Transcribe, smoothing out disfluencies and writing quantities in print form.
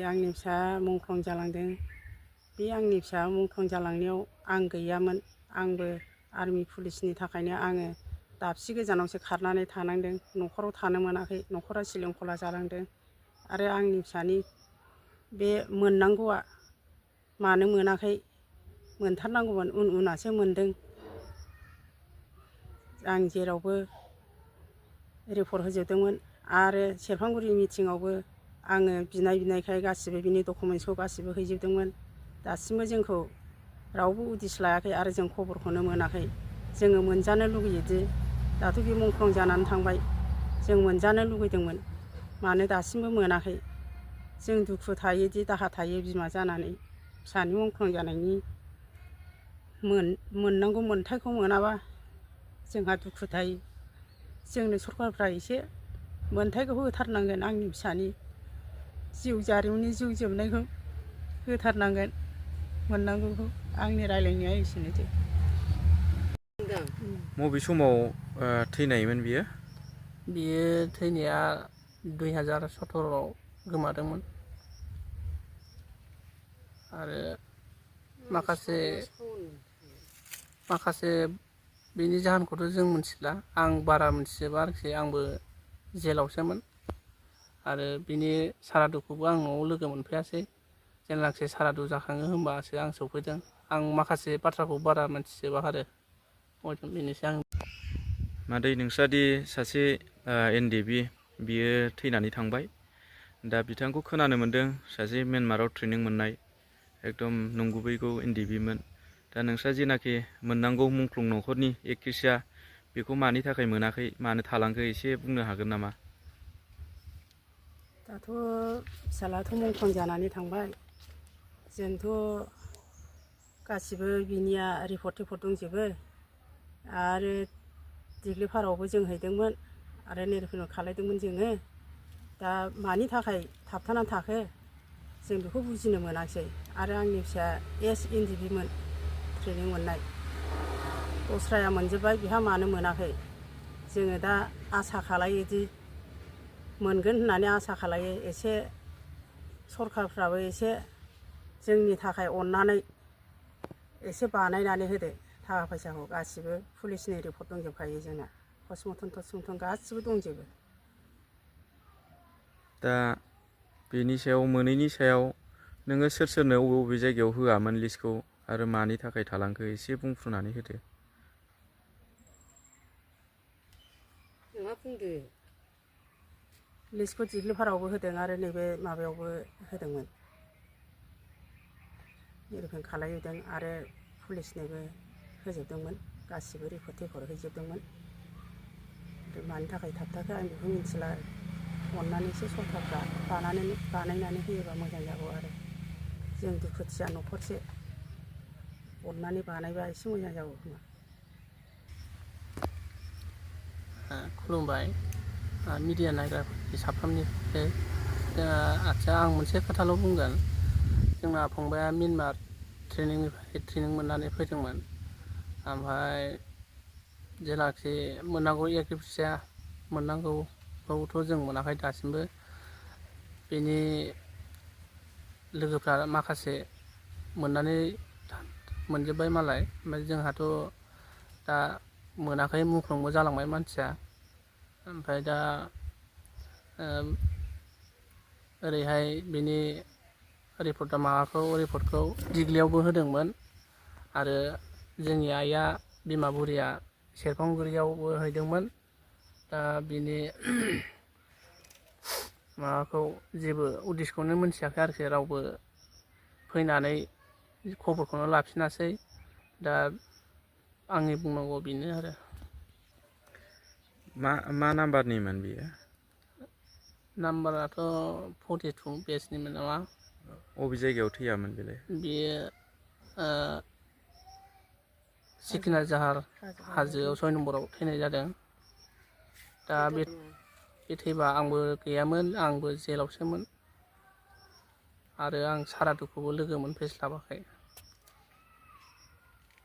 आंनि फिसा मुंख्लं जालांदों। बे आंनि फिसा मुंख्लं जालांनायाव आं गैयामोन। आंबो आर्मि पुलिसनि थाखायनो आङो दाबसे गोजानावसो खारनानै थानांदों। न'खराव थानो मोनाखै, न'खरा सिलिंखला जालांदों। आरो आंनि फिसानि बे मोननांगौआ मानो मोनाखै, मोनथारनांगौमोन, उनासो मोनदों। आं जेरावबो रिपर्ट होजोबदोंमोन आरो सेरफांगुरि मिटिङावबो आङो बिनायखाय गासिबो बिनि डकुमेन्टसखौ गासिबो हैजोबदोंमोन। दासिमबो जोंखौ रावबो उदिस लायाखै आरो जों खबरखौनो मोनाखै। जोङो मोनजानो लुगैयोदि दाथ' बे मुंख्लं जानानै थांबाय, जों मोनजानो लुगैदोंमोन, मानो दासिमबो मोनाखै। जों दुखु थायोदि दाहा थायो बिमा जानानै फिसानि मुंख्लं जानायनि मोननांगौ मोनथायखौ मोनाबा जोंहा दुखु थायो। जोंनो सरकारफ्रा एसे मोनथायखौ होथारनांगोन। आंनि फिसानि जिउ जारिमिननि जिउ जोबनायखौ होथारनांगोन, मोननांगौखौ। आंनि रायलायनाया एसेनोसै। बबे समाव थैनायमोन बियो? बियो थैनाया 2017आव गोमादोंमोन। आरो माखासे बेनि जाहोनखौथ' जों मिथिला, आं बारा मिथिजोबा आरोखि। आंबो जेलावसोमोन आरो बिनि सारादुखौबो आं न'आव लोगो मोनफैयासै। जेब्लाखि सारादु जाखाङो होमबासो आं सफैदों। आं माखासे बाथ्राखौ बारा मिथिजोबा आरो बेनोसै। आं मादै, नोंस्रादि सासे NDB बियो थैनानै थांबाय। दा बिथांखौ खोनानो मोन्दों सासे म्यानमाराव ट्रेनिं मोननाय, एकदम नंगुबैगौ NDBमोन। दा नोंस्रा जेनाखि मोननांगौ मुंख्लं न'खरनि एक्ट्रिसा, बेखौ मानि थाखाय मोनाखै, मानो थालांखो एसे बुंनो हागोन नामा? दाथ' फिसालायाथ' मुंख्लं जानानै थांबाय। जोंथ' गासिबो बिनिया रिपर्ट दंजोबो। आरो दिग्लिपारायावबो जों हैदोंमोन आरो निरिक्षन खालायदोंमोन जोङो। दा मानि थाखाय थाबथानानै थाखो जों बेखौ बुजिनो मोनासै। आरो आंनि फिसाया NDBमोन, ट्रेनिं मोननाय। दस्राया मोनजोब्बाय, बिहा मानो मोनाखै? जोङो दा आसा खालायोदि मोनगोन होननानै आसा खालायो। एसे सरकारफ्राबो एसे जोंनि थाखाय अननानै एसे बानायनानै होदो थाखा फैसाखौ। गासिबो पुलिसनि रिपर्ट दंजोबखायो जोंना, पस्टमर्टम गासिबो दंजोबो। दा बेनि सायाव, मोनैनि सायाव नोङो सोरनो बबे जायगायाव होआमोन लिस्टखौ, आरो मानि थाखाय थालांखो एसे बुंफ्रुनानै होदो। बुंदो। लिस्टखौ दिग्लिपारायावबो होदों आरो नैबे माबायावबो होदोंमोन, निरिक्षन खालायहैदों आरो पुलिसनोबो होजोबदोंमोन। गासिबो रिपर्ट हैजोबदोंमोन। मानि थाखाय थाबथाखो आं बेखौ मिथिला। अननानैसो सरकारफ्रा बानायनानै होयोबा मोजां जागौ आरो। जों दुखुथिया न'खरसे, अननानै बानायबा एसे मोजां जागौ खोमा। खुलुमबाय मिडिया नायग्राफोरनि साफ्रोमनिबो। आदसा, आं मोनसे खोथाल' बुंगोन। जोंना फंबाया म्यानमार ट्रेनिं मोननानै फैदोंमोन। ओमफ्राय जेलाखि मोननांगौ एक्ट्रिसा मोननांगौखौथ' जों मोनाखै दासिमबो। बेनि लोगोफ्रा माखासे मोनजोब्बाय मालाय। ओमफ्राय जोंहाथ' दा मोनाखै, मुंख्लंबो जालांबाय मानसिया। ओमफ्राय दा ओरैहाय बिनि रिपर्टखौ दिग्लियावबो होदोंमोन। आरो जोंनि आइया, बिमा बुरिया सेरफांगुरियावबो हैदोंमोन। दा बिनि माबाखौ जेबो उदिसखौनो मोनथियाखै आरोखि रावबो। फैनानै खबरखौनो लाफिनासै। दा आंनि बुंनांगौआ बेनो आरो। मा नाम्बारनिमोन बियो? नाम्बाराथ' 42 बेसनिमोन नामा। बबे जायगायाव थैयामोन बेलाय? बेयो सिखोना जाहार हाजोआव 6 नम्बराव थैनाय जादों। दा बे थैबा आंबो गैयामोन, आंबो जेलावसोमोन। आरो आं सारादुखौबो लोगो मोनफैस्लाबाखै।